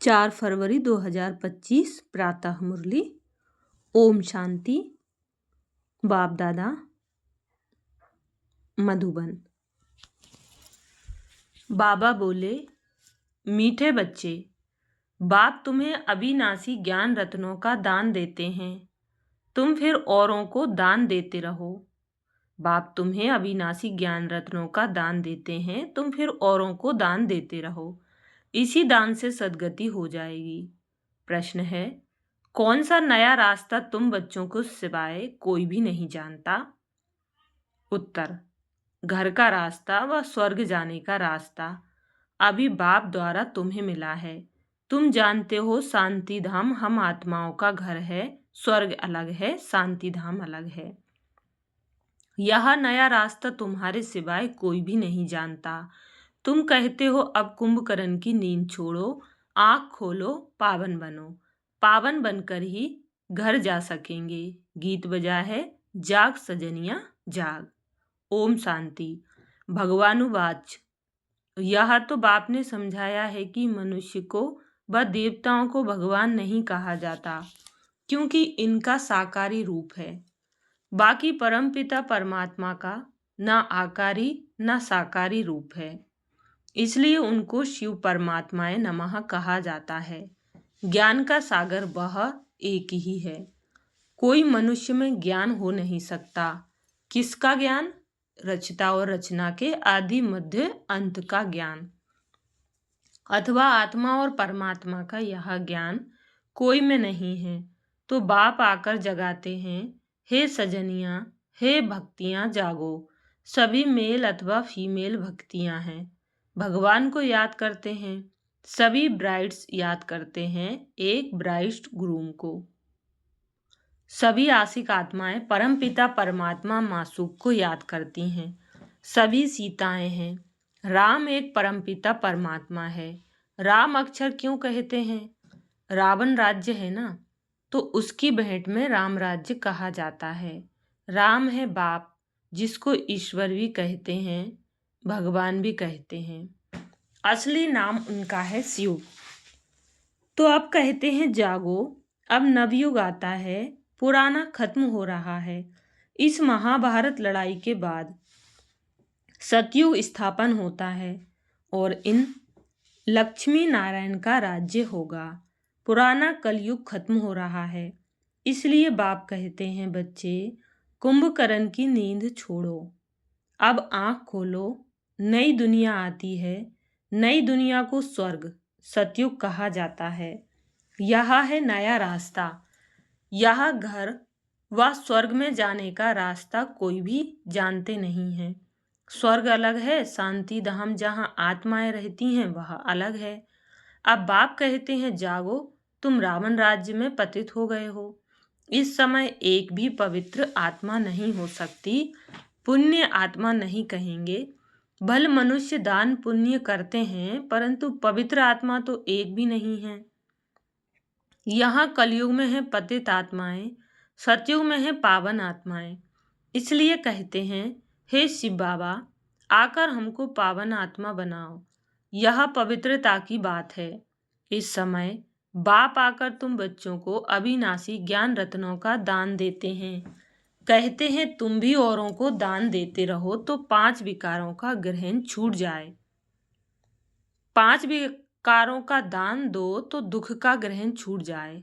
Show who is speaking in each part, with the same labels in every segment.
Speaker 1: 4 फरवरी 2025 प्रातः मुरली। ओम शांति। बाप दादा मधुबन। बाबा बोले, मीठे बच्चे, बाप तुम्हें अविनाशी ज्ञान रत्नों का दान देते हैं, तुम फिर औरों को दान देते रहो। बाप तुम्हें अविनाशी ज्ञान रत्नों का दान देते हैं, तुम फिर औरों को दान देते रहो। इसी दान से सद्गति हो जाएगी। प्रश्न है, कौन सा नया रास्ता तुम बच्चों को सिवाय कोई भी नहीं जानता? उत्तर, घर का रास्ता व स्वर्ग जाने का रास्ता अभी बाप द्वारा तुम्हें मिला है। तुम जानते हो शांति धाम हम आत्माओं का घर है, स्वर्ग अलग है, शांति धाम अलग है। यह नया रास्ता तुम्हारे सिवाय कोई भी नहीं जानता। तुम कहते हो अब कुंभकर्ण की नींद छोड़ो, आँख खोलो, पावन बनो। पावन बनकर ही घर जा सकेंगे। गीत बजा है, जाग सजनिया जाग। ओम शांति। भगवानुवाच, यह तो बाप ने समझाया है कि मनुष्य को व देवताओं को भगवान नहीं कहा जाता, क्योंकि इनका साकारी रूप है। बाकी परमपिता परमात्मा का न आकारी न साकारी रूप है, इसलिए उनको शिव परमात्माए नमः कहा जाता है। ज्ञान का सागर वह एक ही है। कोई मनुष्य में ज्ञान हो नहीं सकता। किसका ज्ञान? रचता और रचना के आदि मध्य अंत का ज्ञान, अथवा आत्मा और परमात्मा का यह ज्ञान कोई में नहीं है। तो बाप आकर जगाते हैं, हे सजनियाँ, हे भक्तियाँ जागो। सभी मेल अथवा फीमेल भक्तियाँ हैं, भगवान को याद करते हैं। सभी ब्राइड्स याद करते हैं एक ब्राइड ग्रूम को। सभी आशिक आत्माएं परमपिता परमात्मा मासूक को याद करती हैं। सभी सीताएं हैं। राम एक परमपिता परमात्मा है। राम अक्षर क्यों कहते हैं? रावण राज्य है ना, तो उसकी भेंट में राम राज्य कहा जाता है। राम है बाप, जिसको ईश्वर भी कहते हैं, भगवान भी कहते हैं। असली नाम उनका है शिव। तो अब कहते हैं जागो, अब नवयुग आता है, पुराना खत्म हो रहा है। इस महाभारत लड़ाई के बाद सतयुग स्थापन होता है और इन लक्ष्मी नारायण का राज्य होगा। पुराना कलयुग खत्म हो रहा है, इसलिए बाप कहते हैं बच्चे, कुंभकर्ण की नींद छोड़ो, अब आँख खोलो। नई दुनिया आती है। नई दुनिया को स्वर्ग सतयुग कहा जाता है। यह है नया रास्ता। यह घर व स्वर्ग में जाने का रास्ता कोई भी जानते नहीं है। स्वर्ग अलग है, शांति धाम जहाँ आत्माएं रहती हैं वह अलग है। अब बाप कहते हैं जागो, तुम रावण राज्य में पतित हो गए हो। इस समय एक भी पवित्र आत्मा नहीं हो सकती। पुण्य आत्मा नहीं कहेंगे। भले मनुष्य दान पुण्य करते हैं, परंतु पवित्र आत्मा तो एक भी नहीं है। यहाँ कलयुग में है पतित आत्माएं, सतयुग में है पावन आत्माएं। इसलिए कहते हैं, हे शिव बाबा, आकर हमको पावन आत्मा बनाओ। यह पवित्रता की बात है। इस समय बाप आकर तुम बच्चों को अविनाशी ज्ञान रत्नों का दान देते हैं। कहते हैं तुम भी औरों को दान देते रहो तो 5 विकारों का ग्रहण छूट जाए। 5 विकारों का दान दो तो दुख का ग्रहण छूट जाए।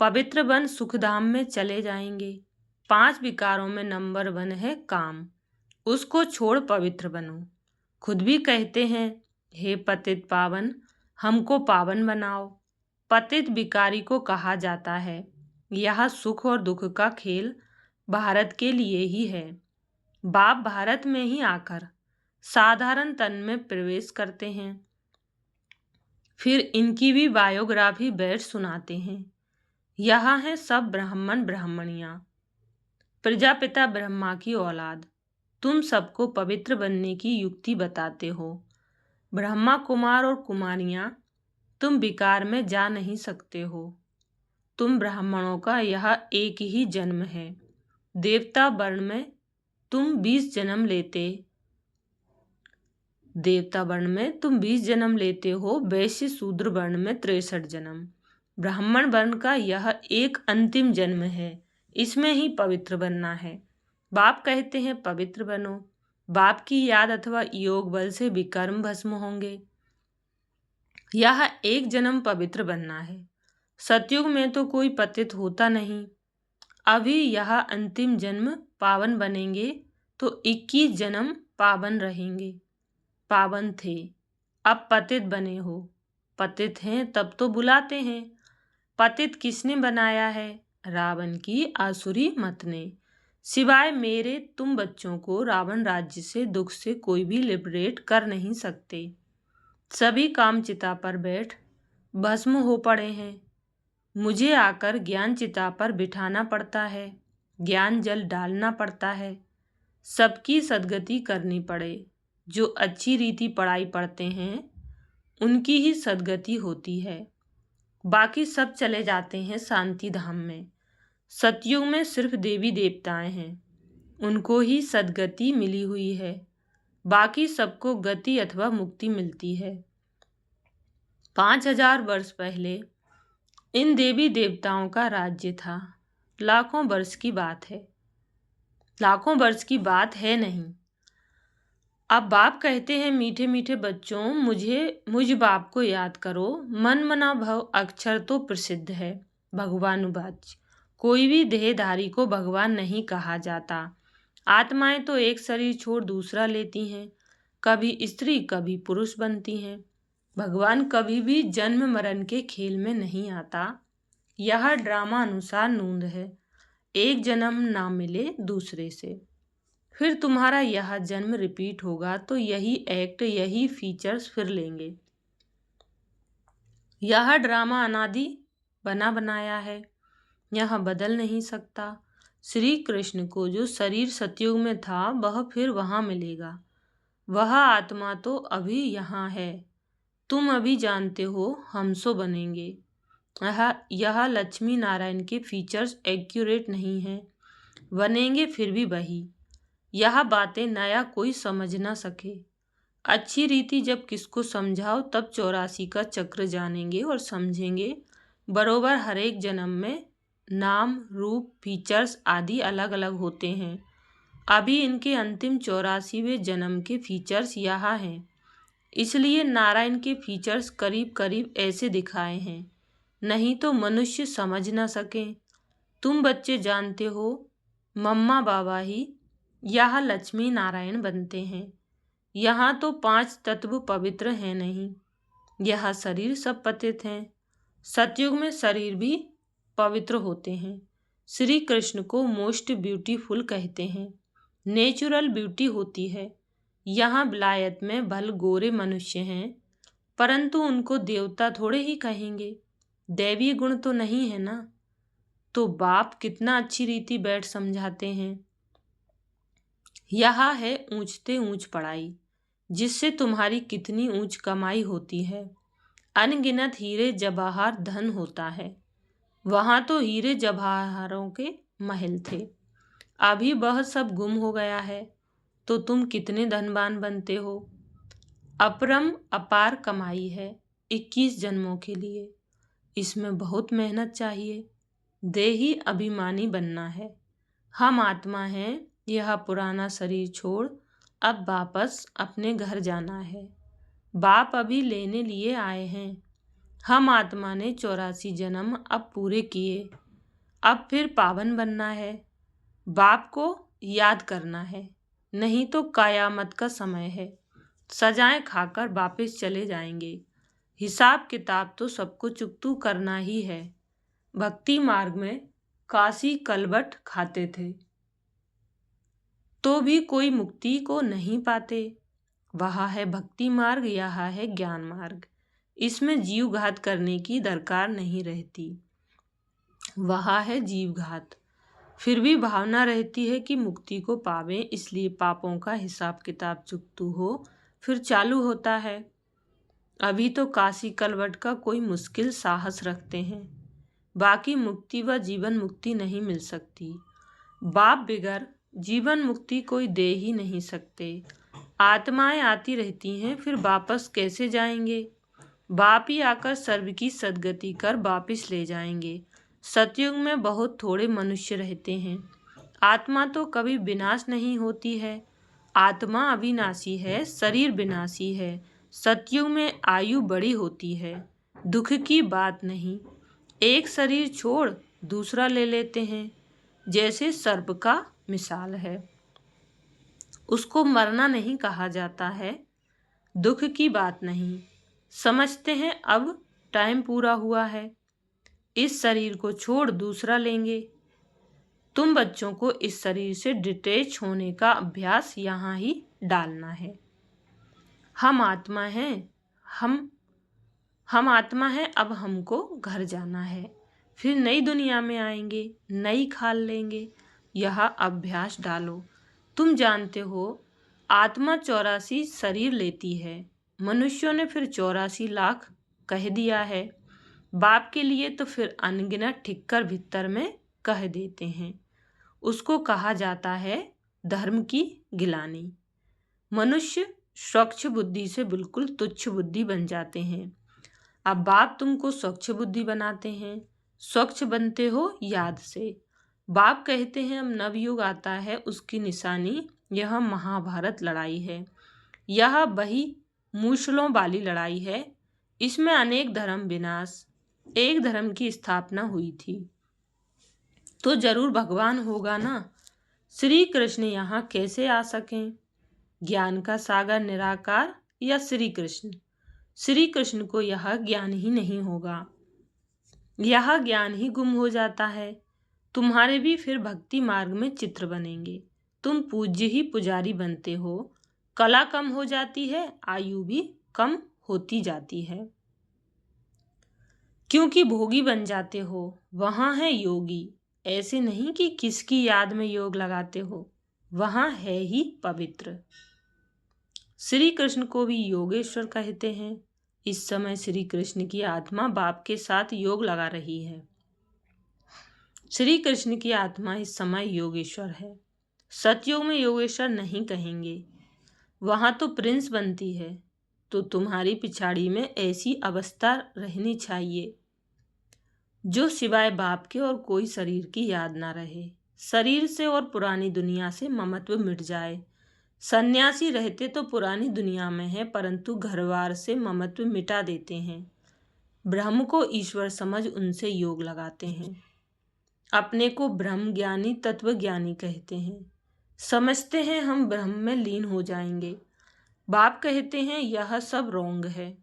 Speaker 1: पवित्र बन सुखधाम में चले जाएंगे। 5 विकारों में नंबर 1 है काम, उसको छोड़ पवित्र बनो। खुद भी कहते हैं, हे पतित पावन, हमको पावन बनाओ। पतित विकारी को कहा जाता है। यह सुख और दुख का खेल भारत के लिए ही है। बाप भारत में ही आकर साधारण तन में प्रवेश करते हैं, फिर इनकी भी बायोग्राफी बैठ सुनाते हैं। यहाँ है सब ब्राह्मण ब्राह्मणियाँ, प्रजापिता ब्रह्मा की औलाद। तुम सबको पवित्र बनने की युक्ति बताते हो। ब्रह्मा कुमार और कुमारियाँ, तुम विकार में जा नहीं सकते हो। तुम ब्राह्मणों का यह एक ही जन्म है। देवता वर्ण में तुम 20 जन्म लेते, देवता वर्ण में तुम 20 जन्म लेते हो, वैश्य शूद्र वर्ण में 63 जन्म। ब्राह्मण वर्ण का यह एक अंतिम जन्म है, इसमें ही पवित्र बनना है। बाप कहते हैं पवित्र बनो। बाप की याद अथवा योग बल से विकर्म भस्म होंगे। यह एक जन्म पवित्र बनना है। सतयुग में तो कोई पतित होता नहीं। अभी यह अंतिम जन्म पावन बनेंगे तो 21 जन्म पावन रहेंगे। पावन थे, अब पतित बने हो। पतित हैं तब तो बुलाते हैं। पतित किसने बनाया है? रावण की आसुरी मत ने। सिवाय मेरे तुम बच्चों को रावण राज्य से दुख से कोई भी लिबरेट कर नहीं सकते। सभी काम चिता पर बैठ भस्म हो पड़े हैं। मुझे आकर ज्ञान चिता पर बिठाना पड़ता है, ज्ञान जल डालना पड़ता है, सबकी सद्गति करनी पड़े। जो अच्छी रीति पढ़ाई पढ़ते हैं उनकी ही सद्गति होती है। बाकी सब चले जाते हैं शांति धाम में। सतयुग में सिर्फ देवी देवताएं हैं, उनको ही सद्गति मिली हुई है। बाकी सबको गति अथवा मुक्ति मिलती है। 5000 वर्ष पहले इन देवी देवताओं का राज्य था। लाखों वर्ष की बात है, लाखों वर्ष की बात है नहीं। अब बाप कहते हैं मीठे मीठे बच्चों, मुझ बाप को याद करो। मन मना भव अक्षर तो प्रसिद्ध है भगवानुवाच। कोई भी देहधारी को भगवान नहीं कहा जाता। आत्माएं तो एक शरीर छोड़ दूसरा लेती हैं, कभी स्त्री कभी पुरुष बनती हैं। भगवान कभी भी जन्म मरण के खेल में नहीं आता। यह ड्रामा अनुसार नूंद है, एक जन्म ना मिले दूसरे से, फिर तुम्हारा यह जन्म रिपीट होगा तो यही एक्ट, यही फीचर्स फिर लेंगे। यह ड्रामा अनादि बना बनाया है, यह बदल नहीं सकता। श्री कृष्ण को जो शरीर सतयुग में था वह फिर वहाँ मिलेगा। वह आत्मा तो अभी यहाँ है। तुम अभी जानते हो हम सो बनेंगे। यह लक्ष्मी नारायण के फीचर्स एक्यूरेट नहीं हैं, बनेंगे फिर भी वही। यह बातें नया कोई समझ ना सके। अच्छी रीति जब किसको समझाओ तब 84 का चक्र जानेंगे और समझेंगे। बरोबर हर एक जन्म में नाम रूप फीचर्स आदि अलग अलग होते हैं। अभी इनके अंतिम 84वें जन्म के फीचर्स यहाँ हैं, इसलिए नारायण के फीचर्स करीब करीब ऐसे दिखाए हैं, नहीं तो मनुष्य समझ ना सकें। तुम बच्चे जानते हो मम्मा बाबा ही यह लक्ष्मी नारायण बनते हैं। यहाँ तो 5 तत्व पवित्र हैं नहीं, यह शरीर सब पतित हैं। सतयुग में शरीर भी पवित्र होते हैं। श्री कृष्ण को मोस्ट ब्यूटीफुल कहते हैं, नेचुरल ब्यूटी होती है। यहाँ विलायत में भल गोरे मनुष्य हैं, परंतु उनको देवता थोड़े ही कहेंगे, दैवीय गुण तो नहीं है ना। तो बाप कितना अच्छी रीति बैठ समझाते हैं। यह है ऊंचते ऊंच पढ़ाई, जिससे तुम्हारी कितनी ऊंच कमाई होती है। अनगिनत हीरे जवाहर धन होता है। वहाँ तो हीरे जवाहरों के महल थे, अभी वह सब गुम हो गया है। तो तुम कितने धनवान बनते हो। अपरम अपार कमाई है 21 जन्मों के लिए। इसमें बहुत मेहनत चाहिए। देही अभिमानी बनना है। हम आत्मा हैं, यह पुराना शरीर छोड़ अब वापस अपने घर जाना है। बाप अभी लेने लिए आए हैं। हम आत्मा ने 84 जन्म अब पूरे किए, अब फिर पावन बनना है। बाप को याद करना है, नहीं तो कयामत का समय है। सजाएं खाकर वापस चले जाएंगे। हिसाब किताब तो सबको चुकतू करना ही है। भक्ति मार्ग में काशी कलबट खाते थे तो भी कोई मुक्ति को नहीं पाते। वह है भक्ति मार्ग, यह है ज्ञान मार्ग। इसमें जीव घात करने की दरकार नहीं रहती। वह है जीव घात। फिर भी भावना रहती है कि मुक्ति को पावें, इसलिए पापों का हिसाब किताब चुकतू हो फिर चालू होता है। अभी तो काशी कलवट का कोई मुश्किल साहस रखते हैं। बाकी मुक्ति व जीवन मुक्ति नहीं मिल सकती। बाप बिगर जीवन मुक्ति कोई दे ही नहीं सकते। आत्माएं आती रहती हैं, फिर वापस कैसे जाएंगे? बाप ही आकर सर्व की सद्गति कर वापिस ले जाएंगे। सतयुग में बहुत थोड़े मनुष्य रहते हैं। आत्मा तो कभी विनाश नहीं होती है। आत्मा अविनाशी है, शरीर विनाशी है। सतयुग में आयु बड़ी होती है, दुख की बात नहीं। एक शरीर छोड़ दूसरा ले लेते हैं, जैसे सर्प का मिसाल है। उसको मरना नहीं कहा जाता है, दुख की बात नहीं। समझते हैं अब टाइम पूरा हुआ है, इस शरीर को छोड़ दूसरा लेंगे। तुम बच्चों को इस शरीर से डिटैच होने का अभ्यास यहाँ ही डालना है। हम आत्मा हैं, हम आत्मा हैं, अब हमको घर जाना है, फिर नई दुनिया में आएंगे, नई खाल लेंगे। यह अभ्यास डालो। तुम जानते हो आत्मा 84 शरीर लेती है। मनुष्यों ने फिर 84 लाख कह दिया है। बाप के लिए तो फिर अनगिनत ठिक्कर भीतर में कह देते हैं। उसको कहा जाता है धर्म की गिलानी। मनुष्य स्वच्छ बुद्धि से बिल्कुल तुच्छ बुद्धि बन जाते हैं। अब बाप तुमको स्वच्छ बुद्धि बनाते हैं। स्वच्छ बनते हो याद से। बाप कहते हैं अब नवयुग आता है, उसकी निशानी यह महाभारत लड़ाई है। यह वही मूसलों वाली लड़ाई है। इसमें अनेक धर्म विनाश, एक धर्म की स्थापना हुई थी। तो जरूर भगवान होगा ना। श्री कृष्ण यहाँ कैसे आ सकें? ज्ञान का सागर निराकार या श्री कृष्ण? श्री कृष्ण को यह ज्ञान ही नहीं होगा, यह ज्ञान ही गुम हो जाता है। तुम्हारे भी फिर भक्ति मार्ग में चित्र बनेंगे। तुम पूज्य ही पुजारी बनते हो। कला कम हो जाती है, आयु भी कम होती जाती है, क्योंकि भोगी बन जाते हो। वहाँ है योगी। ऐसे नहीं कि किसकी याद में योग लगाते हो, वहाँ है ही पवित्र। श्री कृष्ण को भी योगेश्वर कहते हैं। इस समय श्री कृष्ण की आत्मा बाप के साथ योग लगा रही है। श्री कृष्ण की आत्मा इस समय योगेश्वर है। सतयुग में योगेश्वर नहीं कहेंगे, वहां तो प्रिंस बनती है। तो तुम्हारी पिछाड़ी में ऐसी अवस्था रहनी चाहिए जो सिवाय बाप के और कोई शरीर की याद ना रहे। शरीर से और पुरानी दुनिया से ममत्व मिट जाए। सन्यासी रहते तो पुरानी दुनिया में है, परंतु घरवार से ममत्व मिटा देते हैं। ब्रह्म को ईश्वर समझ उनसे योग लगाते हैं। अपने को ब्रह्म ज्ञानी तत्व ज्ञानी कहते हैं। समझते हैं हम ब्रह्म में लीन हो जाएंगे। बाप कहते हैं यह सब रॉन्ग है,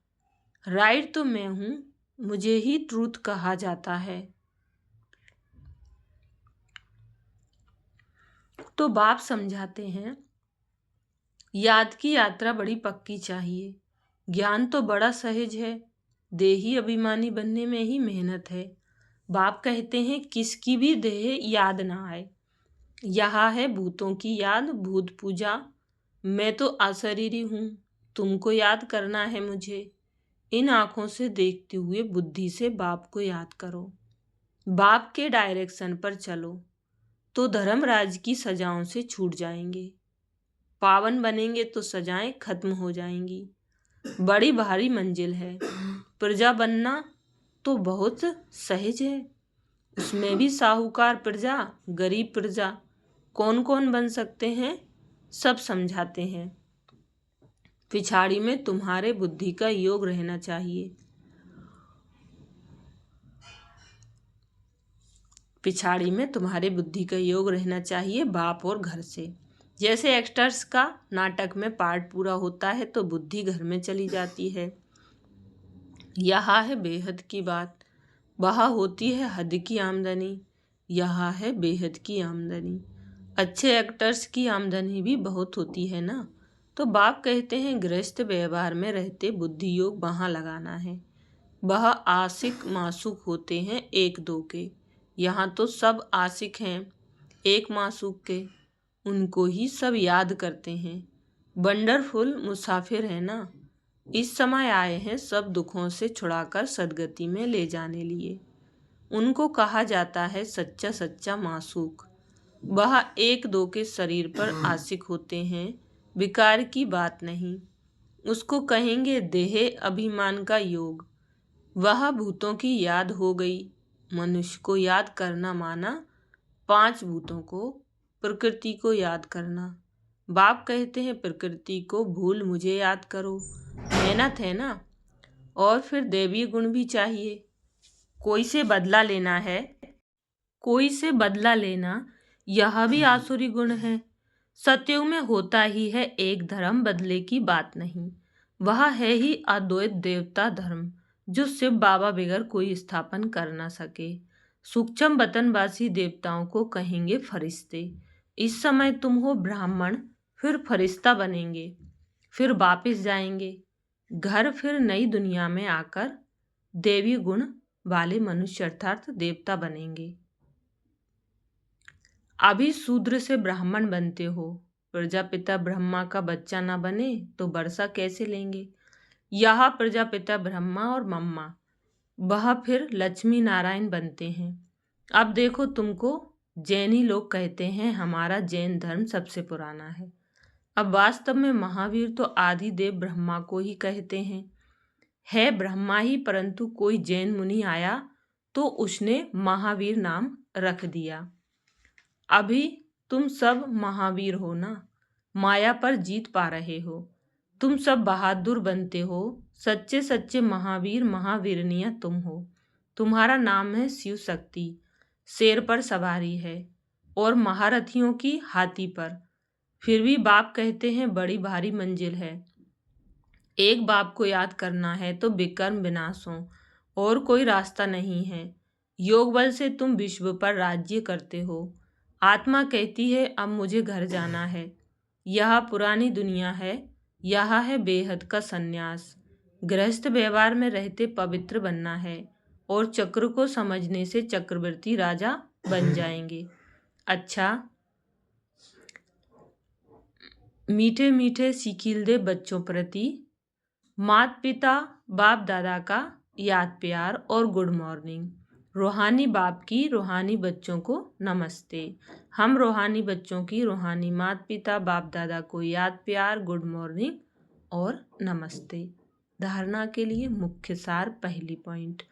Speaker 1: राइट तो मैं हूँ, मुझे ही ट्रूथ कहा जाता है। तो बाप समझाते हैं याद की यात्रा बड़ी पक्की चाहिए। ज्ञान तो बड़ा सहज है, देही अभिमानी बनने में ही मेहनत है। बाप कहते हैं किसकी भी देह याद ना आए। यहाँ है भूतों की याद, भूत पूजा। मैं तो अशरीरी हूँ, तुमको याद करना है मुझे। इन आँखों से देखते हुए बुद्धि से बाप को याद करो। बाप के डायरेक्शन पर चलो तो धर्मराज की सजाओं से छूट जाएंगे। पावन बनेंगे तो सजाएं खत्म हो जाएंगी। बड़ी भारी मंजिल है। प्रजा बनना तो बहुत सहज है, उसमें भी साहूकार प्रजा, गरीब प्रजा। कौन कौन बन सकते हैं, सब समझाते हैं। पिछाड़ी में तुम्हारे बुद्धि का योग रहना चाहिए। पिछाड़ी में तुम्हारे बुद्धि का योग रहना चाहिए बाप और घर से। जैसे एक्टर्स का नाटक में पार्ट पूरा होता है तो बुद्धि घर में चली जाती है। यहाँ है बेहद की बात, वहाँ होती है हद की आमदनी। यहाँ है बेहद की आमदनी। अच्छे एक्टर्स की आमदनी भी बहुत होती है ना। तो बाप कहते हैं गृहस्थ व्यवहार में रहते बुद्धि योग वहाँ लगाना है। वह आशिक मासूक होते हैं एक दो के, यहाँ तो सब आशिक हैं एक मासूक के। उनको ही सब याद करते हैं। वंडरफुल मुसाफिर है ना। इस समय आए हैं सब दुखों से छुड़ाकर सदगति में ले जाने लिए। उनको कहा जाता है सच्चा सच्चा मासूक। वह एक दो के शरीर पर आशिक होते हैं, विकार की बात नहीं। उसको कहेंगे देह अभिमान का योग। वह भूतों की याद हो गई। मनुष्य को याद करना माना 5 भूतों को, प्रकृति को याद करना। बाप कहते हैं प्रकृति को भूल मुझे याद करो। मेहनत है ना। और फिर दैवीय गुण भी चाहिए। कोई से बदला लेना है, कोई से बदला लेना, यह भी आसुरी गुण है। सतयुग में होता ही है एक धर्म, बदले की बात नहीं। वह है ही अद्वैत देवता धर्म, जो शिव बाबा बगैर कोई स्थापन कर ना सके। सूक्ष्म वतनवासी देवताओं को कहेंगे फरिश्ते। इस समय तुम हो ब्राह्मण, फिर फरिश्ता बनेंगे, फिर वापिस जाएंगे घर, फिर नई दुनिया में आकर देवी गुण वाले मनुष्य अर्थात देवता बनेंगे। अभी शूद्र से ब्राह्मण बनते हो। प्रजापिता ब्रह्मा का बच्चा ना बने तो वर्षा कैसे लेंगे। यह प्रजापिता ब्रह्मा और मम्मा, वह फिर लक्ष्मी नारायण बनते हैं। अब देखो तुमको जैनी लोग कहते हैं हमारा जैन धर्म सबसे पुराना है। अब वास्तव में महावीर तो आदि देव ब्रह्मा को ही कहते हैं। है ब्रह्मा ही, परंतु कोई जैन मुनि आया तो उसने महावीर नाम रख दिया। अभी तुम सब महावीर हो ना, माया पर जीत पा रहे हो। तुम सब बहादुर बनते हो। सच्चे सच्चे महावीर महावीरनिया तुम हो। तुम्हारा नाम है शिव शक्ति। शेर पर सवारी है और महारथियों की हाथी पर। फिर भी बाप कहते हैं बड़ी भारी मंजिल है। एक बाप को याद करना है तो विकर्म विनाश हो, और कोई रास्ता नहीं है। योग बल से तुम विश्व पर राज्य करते हो। आत्मा कहती है अब मुझे घर जाना है। यह पुरानी दुनिया है, यह है बेहद का सन्यास। गृहस्थ व्यवहार में रहते पवित्र बनना है, और चक्र को समझने से चक्रवर्ती राजा बन जाएंगे। अच्छा, मीठे मीठे सिखिल दे बच्चों प्रति माता पिता बाप दादा का याद प्यार और गुड मॉर्निंग। रूहानी बाप की रूहानी बच्चों को नमस्ते। हम रूहानी बच्चों की रूहानी माता पिता बाप दादा को याद प्यार, गुड मॉर्निंग और नमस्ते। धारणा के लिए मुख्य सार। पहली पॉइंट,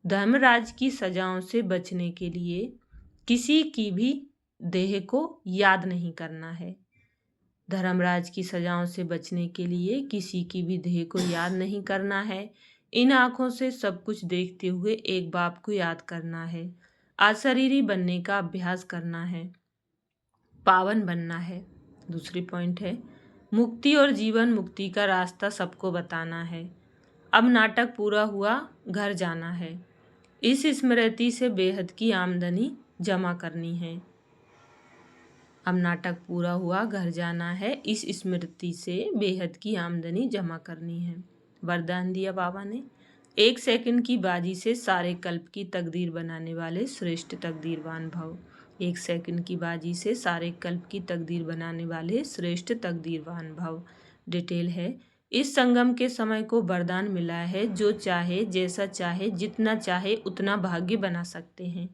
Speaker 1: धर्मराज की सजाओं से बचने के लिए किसी की भी देह को याद नहीं करना है। धर्मराज की सजाओं से बचने के लिए किसी की भी देह को याद नहीं करना है। इन आँखों से सब कुछ देखते हुए एक बाप को याद करना है। अशरीरी बनने का अभ्यास करना है, पावन बनना है। दूसरी पॉइंट है, मुक्ति और जीवन मुक्ति का रास्ता सबको बताना है। अब नाटक पूरा हुआ, घर जाना है। इस स्मृति से बेहद की आमदनी जमा करनी है। अब नाटक पूरा हुआ, घर जाना है। इस स्मृति से बेहद की आमदनी जमा करनी है। वरदान दिया बाबा ने, 1 सेकंड की बाजी से सारे कल्प की तकदीर बनाने वाले श्रेष्ठ तकदीरवान भव। 1 सेकंड की बाजी से सारे कल्प की तकदीर बनाने वाले श्रेष्ठ तकदीरवान भव। डिटेल है, इस संगम के समय को वरदान मिला है, जो चाहे जैसा चाहे जितना चाहे उतना भाग्य बना सकते हैं,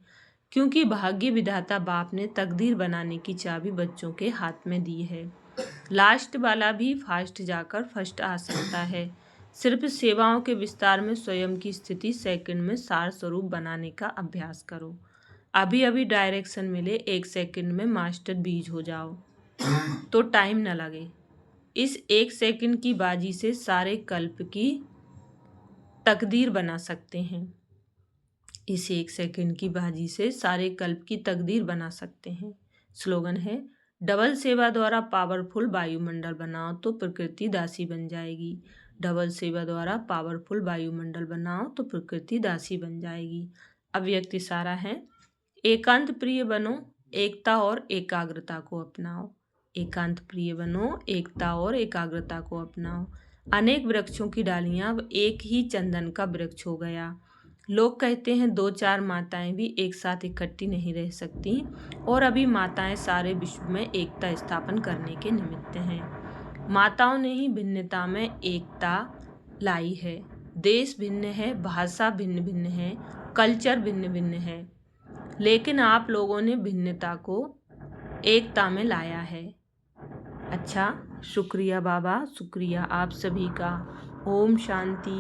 Speaker 1: क्योंकि भाग्य विधाता बाप ने तकदीर बनाने की चाबी बच्चों के हाथ में दी है। लास्ट वाला भी फास्ट जाकर फर्स्ट आ सकता है। सिर्फ सेवाओं के विस्तार में स्वयं की स्थिति सेकंड में सार स्वरूप बनाने का अभ्यास करो। अभी अभी डायरेक्शन मिले, 1 सेकंड में मास्टर बीज हो जाओ तो टाइम न लगे। इस 1 सेकंड की बाजी से सारे कल्प की तकदीर बना सकते हैं। इस 1 सेकंड की बाजी से सारे कल्प की तकदीर बना सकते हैं। स्लोगन है, डबल सेवा द्वारा पावरफुल वायुमंडल बनाओ तो प्रकृति दासी बन जाएगी। डबल सेवा द्वारा पावरफुल वायुमंडल बनाओ तो प्रकृति दासी बन जाएगी। अव्यक्त इशारा है, एकांत प्रिय बनो, एकता और एकाग्रता को अपनाओ। एकांत प्रिय बनो, एकता और एकाग्रता को अपनाओ। अनेक वृक्षों की डालियां अब एक ही चंदन का वृक्ष हो गया। लोग कहते हैं 2-4 माताएं भी एक साथ इकट्ठी नहीं रह सकती, और अभी माताएं सारे विश्व में एकता स्थापन करने के निमित्त हैं। माताओं ने ही भिन्नता में एकता लाई है। देश भिन्न है, भाषा भिन्न भिन्न है, कल्चर भिन्न भिन्न है, लेकिन आप लोगों ने भिन्नता को एकता में लाया है। अच्छा, शुक्रिया बाबा, शुक्रिया आप सभी का। ओम शांति।